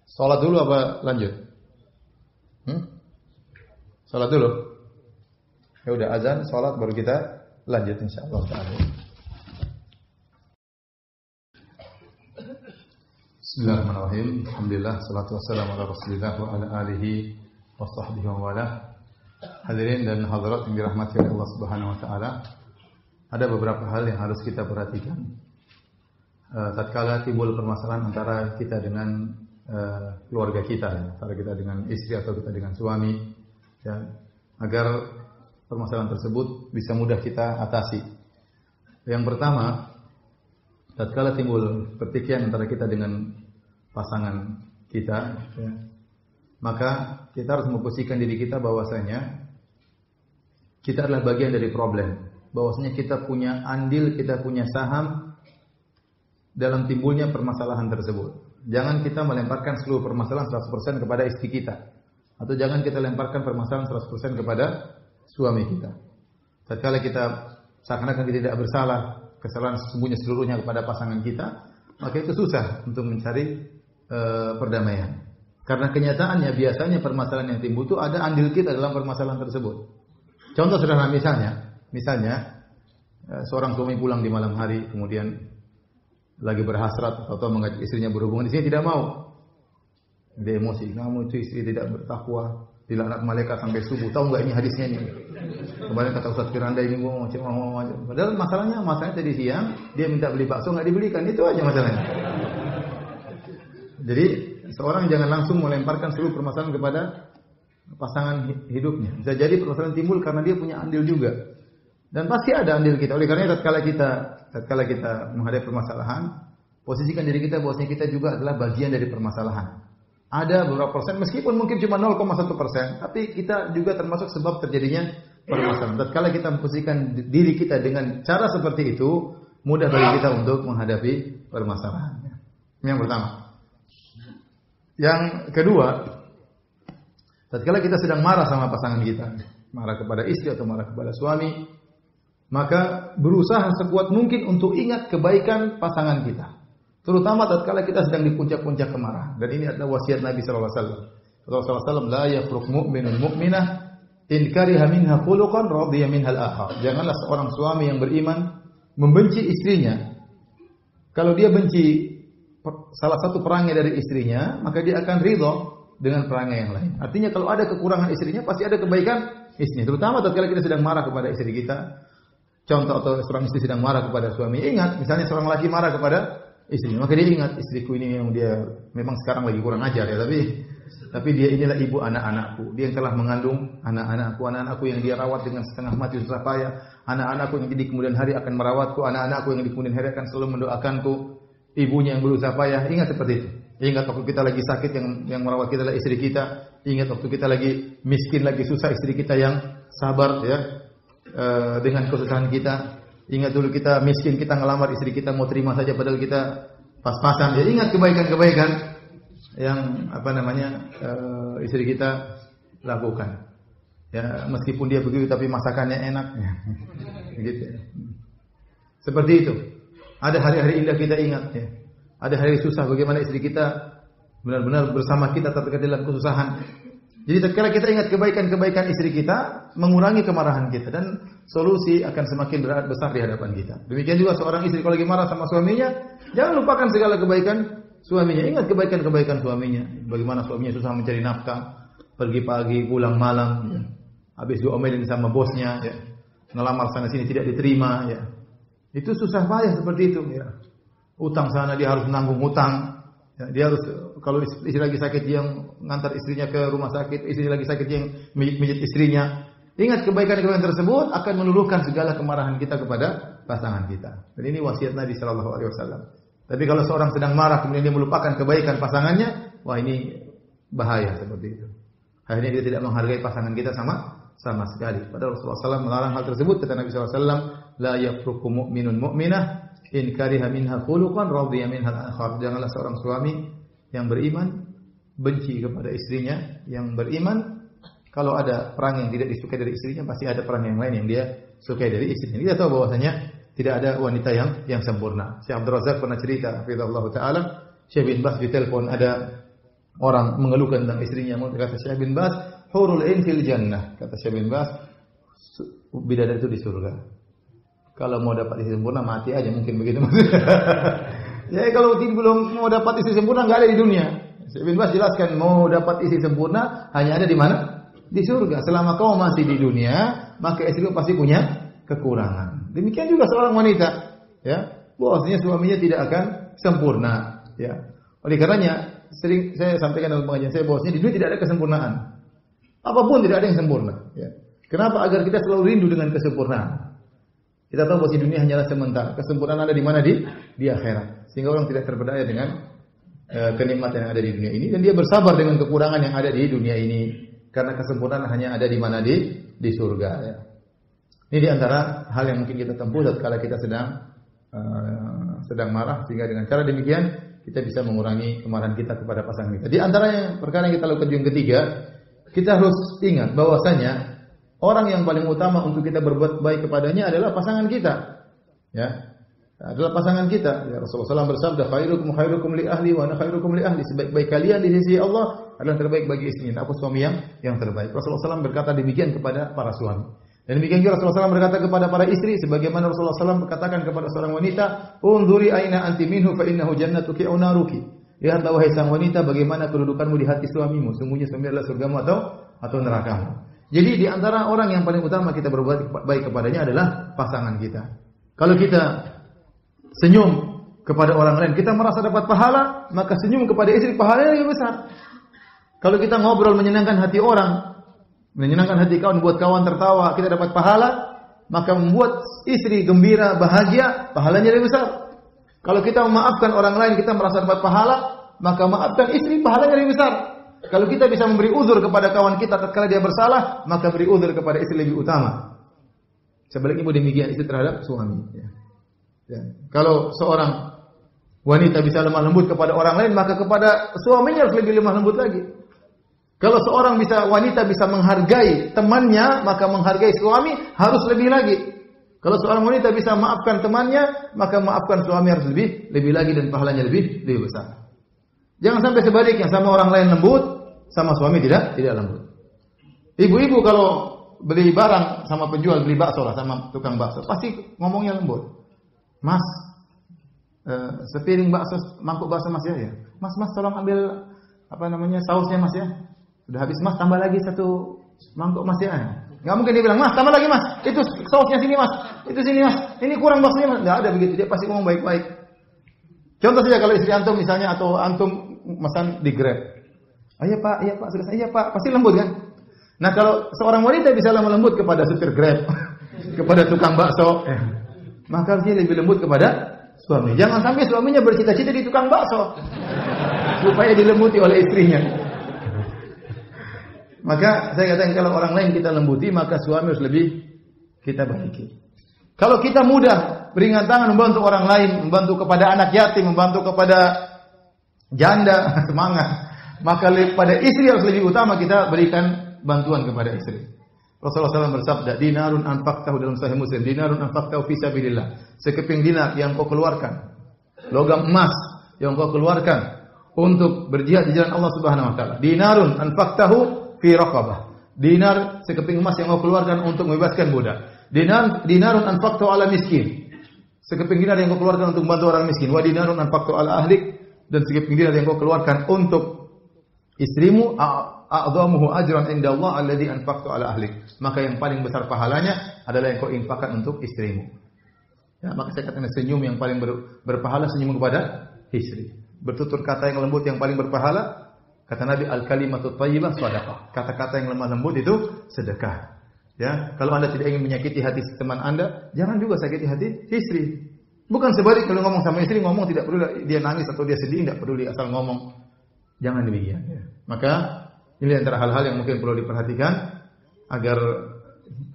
Salat dulu apa lanjut? Salat dulu. Ya udah azan, salat baru kita lanjut insyaallah taala. Bismillahirrahmanirrahim. Alhamdulillah salatu wassalamu ala Rasulillah wa ala alihi wa sahbihi wa wala. Hadirin dan hadirat yang dirahmati oleh Allah Subhanahu wa taala. Ada beberapa hal yang harus kita perhatikan. Tatkala timbul permasalahan antara kita dengan keluarga kita, antara kita dengan istri atau kita dengan suami, ya, agar permasalahan tersebut bisa mudah kita atasi. Yang pertama, tatkala timbul pertikaian antara kita dengan pasangan kita, ya, maka kita harus memposisikan diri kita bahwasanya kita adalah bagian dari problem. Bahwasanya kita punya andil, kita punya saham dalam timbulnya permasalahan tersebut. Jangan kita melemparkan seluruh permasalahan 100% kepada istri kita. Atau jangan kita lemparkan permasalahan 100% kepada suami kita. Tatkala kita seakan-akan kita tidak bersalah, kesalahan sesungguhnya seluruhnya kepada pasangan kita, maka itu susah untuk mencari perdamaian. Karena kenyataannya biasanya permasalahan yang timbul itu ada andil kita dalam permasalahan tersebut. Contoh sederhana misalnya seorang suami pulang di malam hari kemudian lagi berhasrat atau mengajak istrinya berhubungan, di sini tidak mau. Dia emosi, kamu itu istri tidak bertakwa, dilaknat malaikat sampai subuh. Tahu enggak ini hadisnya ini? Kemarin kata Ustaz Firanda ini mau. Padahal masalahnya tadi siang dia minta beli bakso enggak dibelikan, itu aja masalahnya. Jadi seorang jangan langsung melemparkan seluruh permasalahan kepada pasangan hidupnya. Bisa jadi permasalahan timbul karena dia punya andil juga. Dan pasti ada andil kita. Oleh karena tatkala kita menghadapi permasalahan, posisikan diri kita bahwasanya kita juga adalah bagian dari permasalahan. Ada beberapa persen, meskipun mungkin cuma 0,1%, tapi kita juga termasuk sebab terjadinya permasalahan. Tatkala kita memposisikan diri kita dengan cara seperti itu, mudah bagi kita untuk menghadapi permasalahan. Ini yang pertama. Yang kedua, tatkala kita sedang marah sama pasangan kita, marah kepada istri atau marah kepada suami, maka berusaha sekuat mungkin untuk ingat kebaikan pasangan kita. Terutama tatkala kita sedang di puncak-puncak kemarahan. Dan ini adalah wasiat Nabi sallallahu alaihi wasallam. Rasulullah SAW, la yafruq mu'minun mu'minah in kariha minha khuluqan radiya minhal akhar. Janganlah seorang suami yang beriman membenci istrinya. Kalau dia benci salah satu perangai dari istrinya, maka dia akan ridho dengan perangai yang lain. Artinya kalau ada kekurangan istrinya, pasti ada kebaikan istrinya. Terutama tatkala kita sedang marah kepada istri kita. Contoh, atau seorang istri sedang marah kepada suami. Ingat, misalnya seorang laki marah kepada istri, maka dia ingat, istriku ini yang dia memang sekarang lagi kurang ajar ya, tapi Tapi dia inilah ibu anak-anakku. Dia yang telah mengandung anak-anakku yang dia rawat dengan setengah mati susah payah. Anak-anakku yang di kemudian hari akan merawatku, anak-anakku yang di kemudian hari akan selalu mendoakanku. Ibunya yang berusaha payah. Ingat seperti itu. Ingat waktu kita lagi sakit yang merawat kita adalah istri kita. Ingat waktu kita lagi miskin, lagi susah, istri kita yang sabar ya dengan kesusahan kita. Ingat dulu kita miskin, kita ngelamar istri kita mau terima saja padahal kita pas-pasan. Ya ingat kebaikan-kebaikan yang istri kita lakukan. Ya, meskipun dia begitu tapi masakannya enak. Gitu. Seperti itu. Ada hari-hari indah kita ingat ya. Ada hari susah bagaimana istri kita benar-benar bersama kita tatkala dalam kesusahan. Jadi tatkala kita ingat kebaikan-kebaikan istri kita, mengurangi kemarahan kita dan solusi akan semakin besar di hadapan kita. Demikian juga seorang istri kalau lagi marah sama suaminya, jangan lupakan segala kebaikan suaminya. Ingat kebaikan-kebaikan suaminya. Bagaimana suaminya susah mencari nafkah, pergi pagi, pulang malam, ya. Habis diomelin sama bosnya, ya. Ngelamar sana sini tidak diterima, ya. Itu susah payah seperti itu, ya. Utang sana dia harus menanggung utang. Ya, dia harus kalau istri lagi sakit dia yang ngantar istrinya ke rumah sakit, istri lagi sakit dia yang mijit istrinya. Ingat kebaikan-kebaikan tersebut akan meluluhkan segala kemarahan kita kepada pasangan kita. Dan ini wasiat Nabi sallallahu alaihi wasallam. Tapi kalau seorang sedang marah kemudian dia melupakan kebaikan pasangannya, wah ini bahaya seperti itu. Akhirnya dia tidak menghargai pasangan kita sama sekali. Padahal Rasulullah SAW melarang hal tersebut. Kata Nabi SAW, la yafruqu mu'minun mu'minah in kariha minha khuluqan radiya minha al-akhar. Janganlah seorang suami yang beriman benci kepada istrinya yang beriman. Kalau ada perang yang tidak disukai dari istrinya, pasti ada perang yang lain yang dia sukai dari istrinya. Kita tahu bahwasanya tidak ada wanita yang sempurna. Syekh Abdul Razak pernah cerita, hafizahullah taala, Syekh bin Bas ditelepon ada orang mengeluhkan tentang istrinya. Kata Syekh bin Bas, hurul ain fil jannah. Kata Syekh bin Bas, bidadari itu di surga. Kalau mau dapat istri sempurna mati aja mungkin begitu. Ya kalau belum mau dapat istri sempurna enggak ada di dunia. Syekh bin Bas jelaskan mau dapat istri sempurna hanya ada di mana? Di surga. Selama kau masih di dunia, maka istrimu pasti punya kekurangan. Demikian juga seorang wanita, ya, bahwasanya suaminya tidak akan sempurna, ya. Oleh karenanya sering saya sampaikan dalam pengajian saya bahwasanya di dunia tidak ada kesempurnaan. Apapun tidak ada yang sempurna, ya. Kenapa? Agar kita selalu rindu dengan kesempurnaan. Kita tahu bahwa dunia hanyalah sementara. Kesempurnaan ada di mana? Di akhirat. Sehingga orang tidak terpedaya dengan kenikmatan yang ada di dunia ini dan dia bersabar dengan kekurangan yang ada di dunia ini. Karena kesempurnaan hanya ada di mana? Di surga, ya. Ini di antara hal yang mungkin kita tempuh tatkala kita sedang marah, sehingga dengan cara demikian kita bisa mengurangi kemarahan kita kepada pasangan kita. Di antara yang perkara yang kita lakukan yang ketiga, kita harus ingat bahwasanya orang yang paling utama untuk kita berbuat baik kepadanya adalah pasangan kita. Ya. Adalah pasangan kita. Ya, Rasulullah SAW bersabda, khairukum li ahli wa ana khairukum li ahli. Sebaik-baik kalian di sisi Allah adalah terbaik bagi istrinya. Aku suami yang terbaik. Rasulullah SAW berkata demikian kepada para suami. Dan demikian juga Rasulullah SAW berkata kepada para istri, sebagaimana Rasulullah SAW berkatakan kepada seorang wanita, "Unzuri aina anti minhu fa innahu jannatuki aw naruki." Lihatlah wahai sang wanita bagaimana kedudukanmu di hati suamimu. Sungguhnya suami adalah surgamu atau nerakamu. Jadi di antara orang yang paling utama kita berbuat baik kepadanya adalah pasangan kita. Kalau kita senyum kepada orang lain, kita merasa dapat pahala, maka senyum kepada istri pahalanya lebih besar. Kalau kita ngobrol menyenangkan hati orang, menyenangkan hati kawan, buat kawan tertawa, kita dapat pahala, maka membuat istri gembira, bahagia, pahalanya lebih besar. Kalau kita memaafkan orang lain, kita merasa dapat pahala, maka maafkan istri, pahalanya lebih besar. Kalau kita bisa memberi uzur kepada kawan kita tatkala dia bersalah, maka beri uzur kepada istri lebih utama. Sebaliknya pun demikian istri terhadap suami. Ya. Kalau seorang wanita bisa lemah lembut kepada orang lain, maka kepada suaminya harus lebih lemah lembut lagi. Kalau seorang wanita bisa menghargai temannya, maka menghargai suami harus lebih lagi. Kalau seorang wanita bisa maafkan temannya, maka maafkan suami harus lebih lagi dan pahalanya lebih besar. Jangan sampai sebaliknya, sama orang lain lembut, sama suami tidak lembut. Ibu-ibu kalau beli barang sama penjual, beli bakso lah sama tukang bakso, pasti ngomongnya lembut. Mas, sepiring bakso, mangkuk bakso Mas ya. Mas tolong ambil sausnya Mas ya. Sudah habis Mas, tambah lagi satu mangkuk Mas ya. Enggak mungkin dia bilang, "Mas, tambah lagi Mas. Itu sausnya sini Mas. Itu sini Mas. Ini kurang baksonya Mas." Enggak ada begitu. Dia pasti ngomong baik-baik. Contoh saja kalau istri antum misalnya atau antum pesan di Grab. Iya Pak, selesai. Iya Pak, pasti lembut kan? Nah, kalau seorang wanita bisa lemah lembut kepada supir Grab, kepada tukang bakso, maka dia lebih lembut kepada suami. Jangan sampai suaminya bercita-cita di tukang bakso supaya dilembuti oleh istrinya. Maka saya katakan kalau orang lain kita lembuti, maka suami harus lebih kita baiki. Kalau kita mudah beringat tangan membantu orang lain, membantu kepada anak yatim, membantu kepada janda, semangat. Maka pada istri harus lebih utama kita berikan bantuan kepada istri. Rasulullah SAW bersabda, dinarun anfaqtahu dalam Sahih Muslim, dinarun anfaqtahu fi sabilillah. Sekeping dinar yang kau keluarkan, logam emas yang kau keluarkan untuk berjihad di jalan Allah Subhanahu wa taala. Dinarun anfaqtahu fi raqabah. Dinar sekeping emas yang kau keluarkan untuk membebaskan budak. Dinarun anfaqtahu ala miskin. Sekeping dinar yang kau keluarkan untuk membantu orang miskin. Wa dinarun anfaqtahu ala ahlik, dan sekeping dinar yang kau keluarkan untuk istrimu, a'dhamuhu ajran indallah alladhi anfaqtu ala ahlik. Maka yang paling besar pahalanya adalah yang kau infakkan untuk istrimu. Ya, maka saya katakan senyum yang paling berpahala senyum kepada istri. Bertutur kata yang lembut yang paling berpahala, kata Nabi, al-kalimatut thayyibah shadaqah. Kata-kata yang lemah lembut itu sedekah. Ya, kalau Anda tidak ingin menyakiti hati teman Anda, jangan juga sakiti hati istri. Bukan sebalik kalau ngomong sama istri, ngomong tidak perlu dia nangis atau dia sedih, tidak peduli, asal ngomong. Jangan demikian. Ya. Maka ini antara hal-hal yang mungkin perlu diperhatikan agar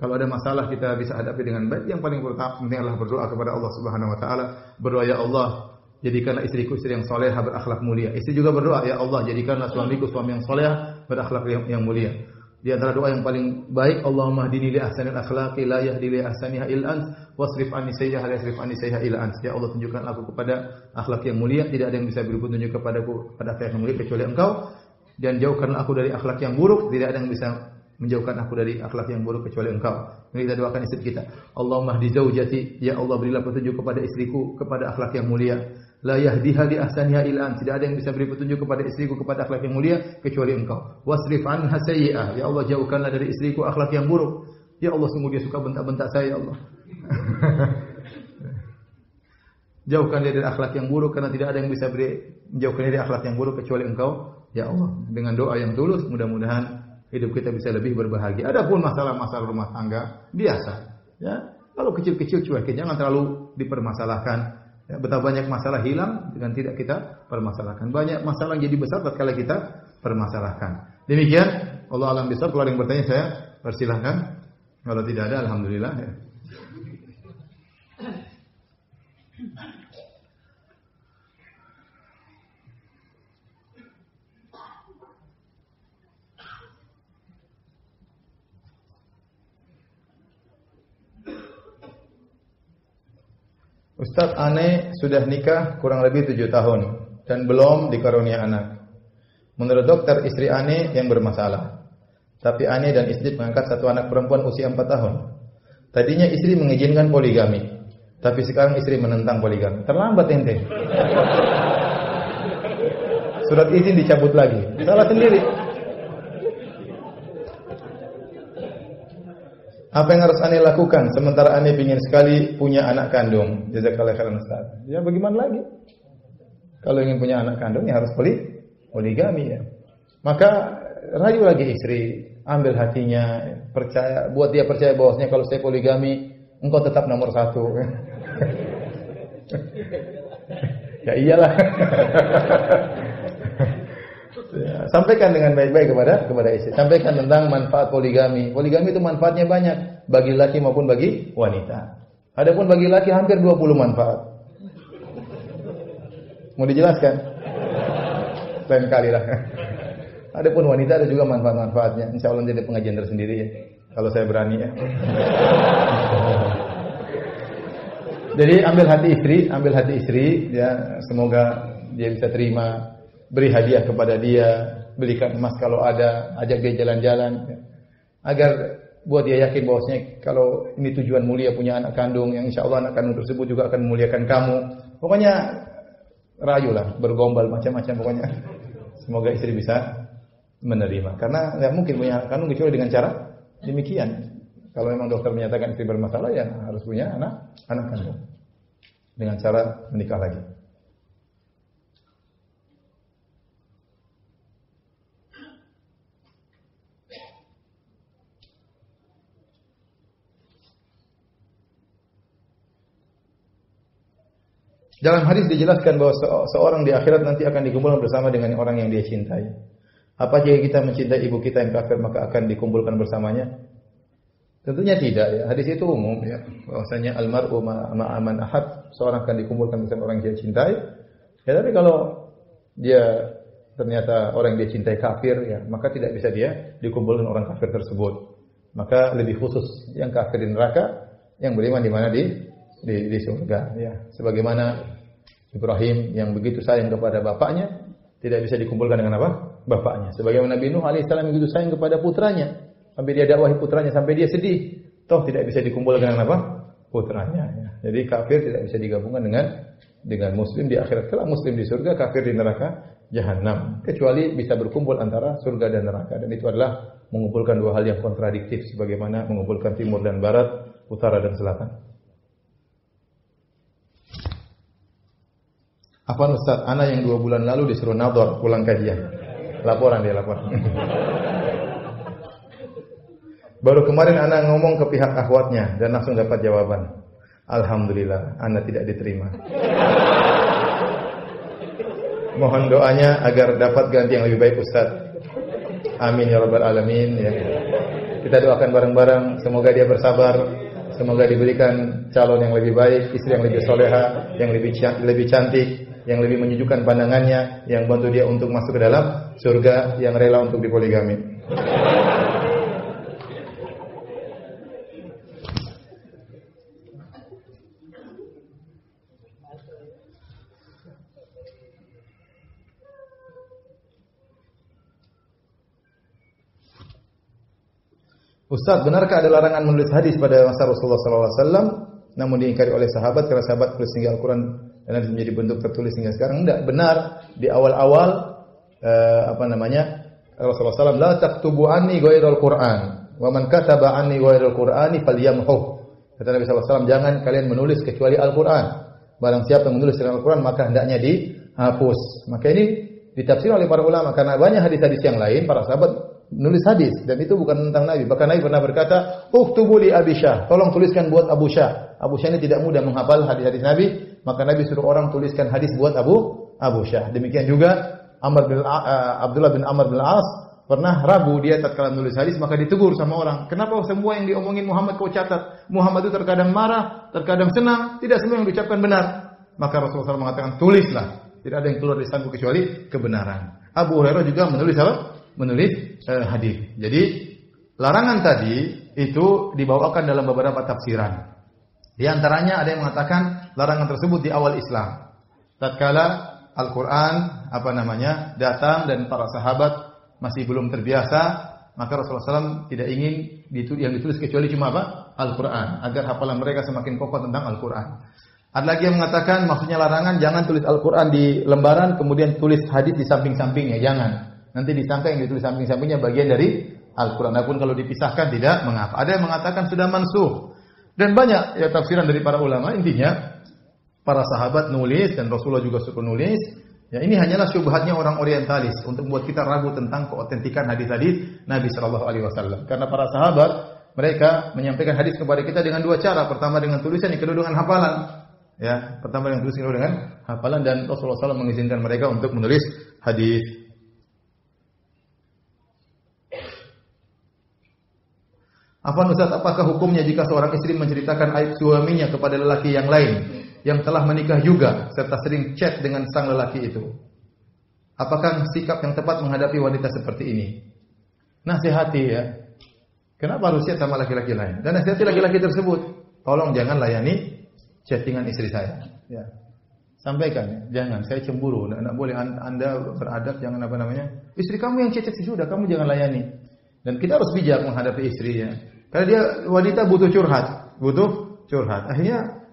kalau ada masalah kita bisa hadapi dengan baik. Yang paling penting adalah berdoa kepada Allah Subhanahu wa taala. Berdoa, ya Allah, jadikanlah istriku istri yang salehah berakhlak mulia. Istri juga berdoa, ya Allah, jadikanlah suamiku suami yang saleh berakhlak yang mulia. Di antara doa yang paling baik, Allahumma hdini li ahsanil akhlaqi la yahdi li ahsaniha illa ant wasrif anni sayyi'aha la yasrif anni sayyi'aha illa ant. Ya Allah, tunjukkan aku kepada akhlak yang mulia, tidak ada yang bisa beri petunjuk kepadaku pada akhlak yang mulia kecuali Engkau, dan jauhkanlah aku dari akhlak yang buruk, tidak ada yang bisa menjauhkan aku dari akhlak yang buruk kecuali Engkau. Ini kita doakan istri kita. Allahumma hdi zaujati, ya Allah berilah petunjuk kepada istriku kepada akhlak yang mulia. La yahdiha li ahsaniha illa ant. Tidak ada yang bisa beri petunjuk kepada istriku kepada akhlak yang mulia kecuali Engkau. Wasrif anha sayyi'ah. Ya Allah, jauhkanlah dari istriku akhlak yang buruk. Ya Allah, sungguh dia suka bentak-bentak saya, ya Allah. Jauhkan dia dari akhlak yang buruk, karena tidak ada yang bisa menjauhkan dia dari akhlak yang buruk kecuali Engkau, ya Allah. Dengan doa yang tulus, mudah-mudahan hidup kita bisa lebih berbahagia. Adapun masalah-masalah rumah tangga biasa, ya. Kalau kecil-kecil cuekin, jangan terlalu dipermasalahkan. Ya, betapa banyak masalah hilang dengan tidak kita permasalahkan. Banyak masalah yang jadi besar tatkala kita permasalahkan. Demikian, Allah alam bisawab. Kalau ada yang bertanya saya persilahkan. Kalau tidak ada, alhamdulillah. Ya. Ustaz, ane sudah nikah kurang lebih 7 tahun dan belum dikarunia anak. Menurut dokter, istri ane yang bermasalah. Tapi ane dan istri mengangkat satu anak perempuan usia 4 tahun. Tadinya istri mengizinkan poligami, tapi sekarang istri menentang poligami. Terlambat ente. Surat izin dicabut lagi. Salah sendiri. Apa yang harus ane lakukan sementara ane ingin sekali punya anak kandung? Jazakallahu khairan Ustaz. Ya bagaimana lagi? Kalau ingin punya anak kandung ya harus poligami ya. Maka rayu lagi istri, ambil hatinya, percaya, buat dia percaya bahwasanya kalau saya poligami, engkau tetap nomor 1. Ya iyalah. Ya, sampaikan dengan baik-baik kepada istri. Sampaikan tentang manfaat poligami. Poligami itu manfaatnya banyak bagi laki maupun bagi wanita. Adapun bagi laki hampir 20 manfaat. Mau dijelaskan? Lain kali lah. Adapun wanita ada juga manfaat-manfaatnya. Insya Allah jadi pengajian tersendiri ya. Kalau saya berani ya. Jadi ambil hati istri ya, semoga dia bisa terima. Beri hadiah kepada dia, belikan emas kalau ada, ajak dia jalan-jalan, agar buat dia yakin bahwasanya kalau ini tujuan mulia punya anak kandung, yang insya Allah anak kandung tersebut juga akan memuliakan kamu. Pokoknya rayulah, bergombal macam-macam pokoknya. Semoga istri bisa menerima, karena nggak mungkin punya anak kandung kecuali dengan cara demikian. Kalau memang dokter menyatakan istri bermasalah, ya harus punya anak kandung dengan cara menikah lagi. Dalam hadis dijelaskan bahwa seorang di akhirat nanti akan dikumpulkan bersama dengan orang yang dia cintai. Apa jika kita mencintai ibu kita yang kafir maka akan dikumpulkan bersamanya? Tentunya tidak ya. Hadis itu umum ya. Bahwasanya almar'u ma'aman ahad, seorang akan dikumpulkan bersama orang yang dia cintai. Ya tapi kalau dia ternyata orang yang dia cintai kafir ya, maka tidak bisa dia dikumpulkan orang kafir tersebut. Maka lebih khusus yang kafir di neraka, yang beriman di mana di surga ya. Sebagaimana Ibrahim yang begitu sayang kepada bapaknya tidak bisa dikumpulkan dengan apa? Bapaknya. Sebagaimana Nabi Nuh alaihissalam begitu sayang kepada putranya sampai dia dakwahi putranya sampai dia sedih. Toh tidak bisa dikumpulkan dengan apa? Putranya ya. Jadi kafir tidak bisa digabungkan dengan muslim di akhirat kelak, muslim di surga, kafir di neraka jahanam. Kecuali bisa berkumpul antara surga dan neraka, dan itu adalah mengumpulkan dua hal yang kontradiktif sebagaimana mengumpulkan timur dan barat, utara dan selatan. Apa Ustaz? Ana yang 2 bulan lalu disuruh nadhar pulang kajian. Laporan. Baru kemarin ana ngomong ke pihak akhwatnya dan langsung dapat jawaban. Alhamdulillah, ana tidak diterima. Mohon doanya agar dapat ganti yang lebih baik Ustaz. Amin ya rabbal alamin ya. Kita doakan bareng-bareng semoga dia bersabar, semoga diberikan calon yang lebih baik, istri yang lebih soleha, yang lebih cantik, yang lebih menyejukkan pandangannya, yang bantu dia untuk masuk ke dalam surga, yang rela untuk dipoligami. Ustaz, benarkah ada larangan menulis hadis pada masa Rasulullah SAW, namun diingkari oleh sahabat karena sahabat tulis hingga Al-Quran dan hadis menjadi bentuk tertulis hingga sekarang? Tidak, benar di awal-awal Rasulullah SAW, la taktubu anni ghairal Quran, wa man kataba anni ghairal Qurani falyamhu. Kata Nabi SAW, jangan kalian menulis kecuali Al-Quran. Barang siapa yang menulis dengan Al-Quran maka hendaknya dihapus. Maka ini ditafsir oleh para ulama karena banyak hadis-hadis yang lain para sahabat menulis hadis dan itu bukan tentang Nabi. Bahkan Nabi pernah berkata, "Uktubu li Abi Syah." Tolong tuliskan buat Abu Syah. Abu Syah ini tidak mudah menghafal hadis-hadis Nabi, maka Nabi suruh orang tuliskan hadis buat Abu Syah. Demikian juga Abdullah bin Amr bin As pernah ragu dia tatkala menulis hadis, maka ditegur sama orang. Kenapa semua yang diomongin Muhammad kau catat? Muhammad itu terkadang marah, terkadang senang, tidak semua yang diucapkan benar. Maka Rasulullah SAW mengatakan, tulislah. Tidak ada yang keluar dari lisanku kecuali kebenaran. Abu Hurairah juga menulis apa? Menulis hadis. Jadi larangan tadi itu dibawakan dalam beberapa tafsiran. Di antaranya ada yang mengatakan larangan tersebut di awal Islam. Tatkala Al-Quran datang dan para sahabat masih belum terbiasa, maka Rasulullah SAW tidak ingin yang ditulis kecuali cuma Al-Quran, agar hafalan mereka semakin kokoh tentang Al-Quran. Ada lagi yang mengatakan maksudnya larangan jangan tulis Al-Quran di lembaran kemudian tulis hadis di samping-sampingnya, jangan. Nanti disangka yang ditulis samping-sampingnya bagian dari Al-Quran. Adapun kalau dipisahkan tidak mengapa. Ada yang mengatakan sudah mansuh. Dan banyak ya tafsiran dari para ulama. Intinya para sahabat nulis dan Rasulullah juga suruh nulis. Ya ini hanyalah syubhatnya orang orientalis untuk membuat kita ragu tentang keotentikan hadis-hadis Nabi sallallahu alaihi wasallam. Karena para sahabat mereka menyampaikan hadis kepada kita dengan dua cara. Pertama dengan tulisan, yang kedua dengan hafalan. Ya, pertama dengan tulisan, kedua dengan hafalan, dan Rasulullah SAW mengizinkan mereka untuk menulis hadis. Apakah hukumnya jika seorang istri menceritakan aib suaminya kepada lelaki yang lain yang telah menikah juga serta sering chat dengan sang lelaki itu? Apakah sikap yang tepat menghadapi wanita seperti ini? Nasihati ya. Kenapa harus chat sama laki-laki lain? Dan nasihati laki-laki tersebut, tolong jangan layani chattingan istri saya. Ya. Sampaikan, jangan, saya cemburu. Tidak boleh Anda beradab, jangan istri kamu yang chat sudah, kamu jangan layani. Dan kita harus bijak menghadapi istrinya. Karena wanita butuh curhat. Akhirnya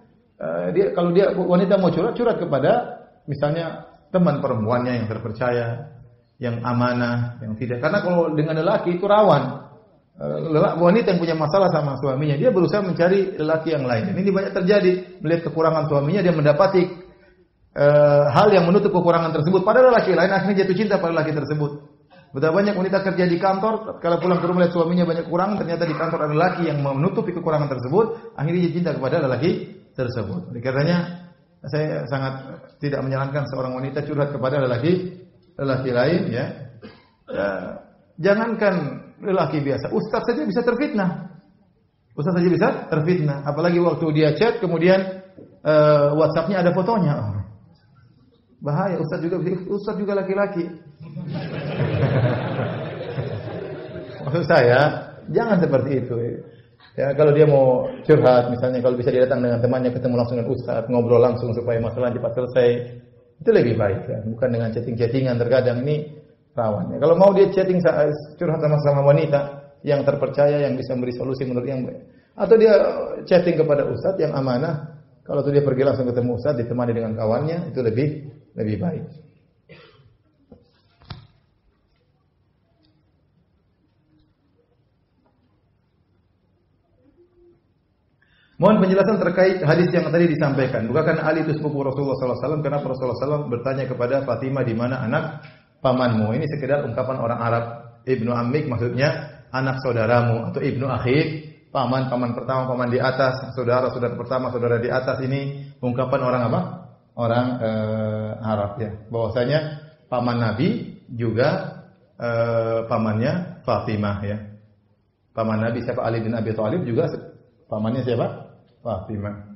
kalau wanita mau curhat kepada misalnya teman perempuannya yang terpercaya, yang amanah, yang tidak. Karena kalau dengan lelaki itu rawan. Wanita yang punya masalah sama suaminya, dia berusaha mencari lelaki yang lain. Ini banyak terjadi. Melihat kekurangan suaminya, dia mendapati hal yang menutup kekurangan tersebut pada lelaki lain, akhirnya jatuh cinta pada lelaki tersebut. Betapa banyak wanita kerja di kantor, kalau pulang ke rumah lihat suaminya banyak kekurangan, ternyata di kantor ada lelaki yang menutupi kekurangan tersebut, akhirnya dia cinta kepada lelaki tersebut. Oleh karenanya Saya sangat tidak menyarankan seorang wanita curhat kepada lelaki lain ya. Jangankan lelaki biasa, ustaz saja bisa terfitnah. Ustaz saja bisa terfitnah, apalagi waktu dia chat kemudian WhatsApp-nya ada fotonya. Bahaya, ustaz juga laki-laki. Maksud saya, jangan seperti itu. Ya, kalau dia mau curhat, misalnya kalau bisa dia datang dengan temannya, ketemu langsung dengan ustaz, ngobrol langsung supaya masalah cepat selesai, itu lebih baik ya. Bukan dengan chatting-chattingan, terkadang ini rawan. Ya, kalau mau dia curhat sama wanita yang terpercaya, yang bisa memberi solusi menurut yang baik, atau dia chatting kepada ustaz yang amanah, kalau tuh dia pergi langsung ketemu ustaz, ditemani dengan kawannya, itu lebih baik. Mohon penjelasan terkait hadis yang tadi disampaikan. Bukankah Ali itu sepupu Rasulullah SAW? Kenapa Rasulullah SAW bertanya kepada Fatimah di mana anak pamanmu? Ini sekedar ungkapan orang Arab. Ibnu Ammik maksudnya anak saudaramu atau Ibnu Akhik, paman pertama, paman di atas, saudara pertama, saudara di atas. Ini ungkapan orang apa? Orang Arab ya. Bahwasanya paman Nabi juga pamannya Fatimah ya. Paman Nabi siapa? Ali bin Abi Thalib juga pamannya siapa? Fatimah.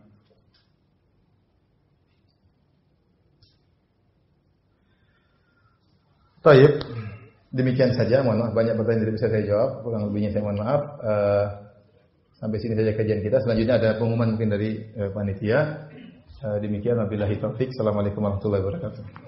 Baik, demikian saja. Mohon maaf banyak pertanyaan tidak bisa saya jawab. Kurang lebihnya saya mohon maaf. Sampai sini saja kajian kita. Selanjutnya ada pengumuman mungkin dari panitia. Demikian wabillahi taufik. Assalamualaikum warahmatullahi wabarakatuh.